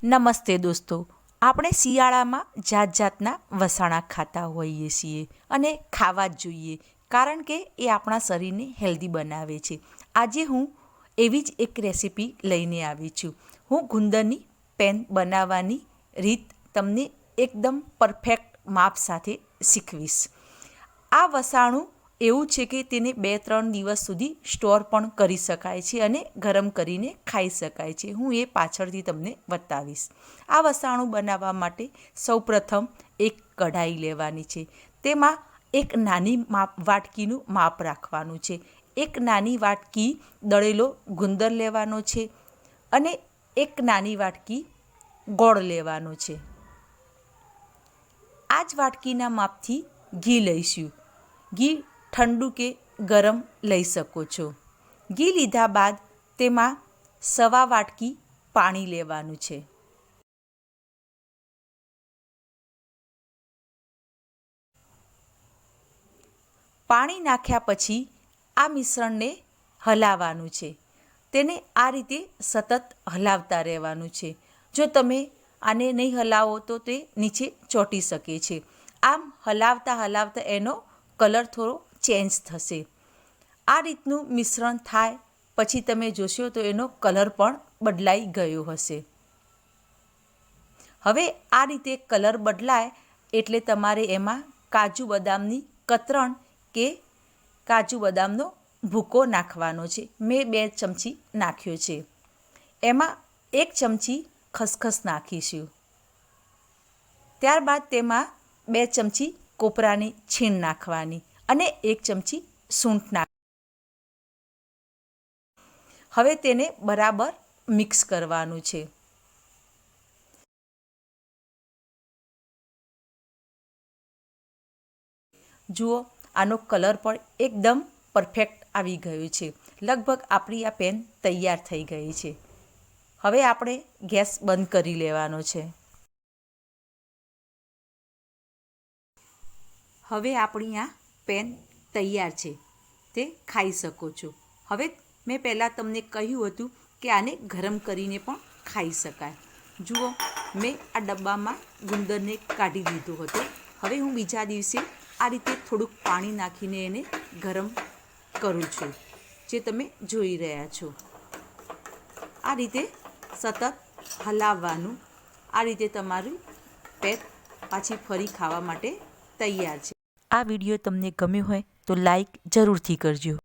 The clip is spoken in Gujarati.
નમસ્તે દોસ્તો, આપણે શિયાળામાં જાત જાતના વસાણા ખાતા હોઈએ છીએ અને ખાવા જ જોઈએ, કારણ કે એ આપણા શરીરને હેલ્ધી બનાવે છે. આજે હું એવી જ એક રેસીપી લઈને આવી છું. હું ગુંદરની પેન બનાવવાની રીત તમને એકદમ પરફેક્ટ માપ સાથે શીખવીશ. આ વસાણું એવું છે કે તેને 2-3 દિવસ સુધી સ્ટોર પણ કરી શકાય છે અને ગરમ કરીને ખાઈ શકાય છે. હું એ પાછળથી તમને બતાવીશ. આ વસાણું બનાવવા માટે સૌપ્રથમ એક કઢાઈ લેવાની છે. તેમાં એક નાની વાટકીનું માપ રાખવાનું છે. એક નાની વાટકી દળેલો ગુંદર લેવાનો છે અને એક નાની વાટકી ગોળ લેવાનો છે. આ જ વાટકીના માપથી ઘી લઈશું. ઘી ઠંડુ કે ગરમ લઈ શકો છો. ઘી લીધા બાદ તેમાં 1/4 વાટકી પાણી લેવાનું છે. પાણી નાખ્યા પછી આ મિશ્રણને હલાવવાનું છે. તેને આ રીતે સતત હલાવતા રહેવાનું છે. જો તમે આને નહીં હલાવો તો તે નીચે ચોંટી શકે છે. આમ હલાવતા હલાવતા એનો કલર થોડો ચેન્જ થશે. આ રીતનું મિશ્રણ થાય પછી તમે જોશો તો એનો કલર પણ બદલાઈ ગયો હશે. હવે આ રીતે કલર બદલાય એટલે તમારે એમાં કાજુ બદામની કતરણ કે કાજુ બદામનો ભૂકો નાખવાનો છે. મેં 2 ચમચી નાખ્યો છે. એમાં 1 ચમચી ખસખસ નાખીશું. ત્યારબાદ તેમાં 2 ચમચી કોપરાની છીણ નાખવાની અને 1 ચમચી સૂંઠ હવે તેને બરાબર મિક્સ કરવાનું છે. જુઓ, આનો કલર પણ એકદમ પરફેક્ટ આવી ગયો છે. લગભગ આપણી આ પેન તૈયાર થઈ ગઈ છે. હવે આપણે ગેસ બંધ કરી લેવાનો છે. હવે આપણી આ પેન તૈયાર છે. તે ખાઈ શકો છો. હવે મેં પહેલાં તમને કહ્યું હતું કે આને ગરમ કરીને પણ ખાઈ શકાય. જુઓ, મેં આ ડબ્બામાં ગુંદરને કાઢી દીધો હતો. હવે હું બીજા દિવસે આ રીતે થોડુંક પાણી નાખીને એને ગરમ કરું છું, જે તમે જોઈ રહ્યા છો. આ રીતે સતત હલાવવાનું. આ રીતે તમારી પેન પાછી ફરી ખાવા માટે તૈયાર છે. આ વિડીયો તમને ગમ્યો હોય તો લાઈક જરૂરથી કરજો.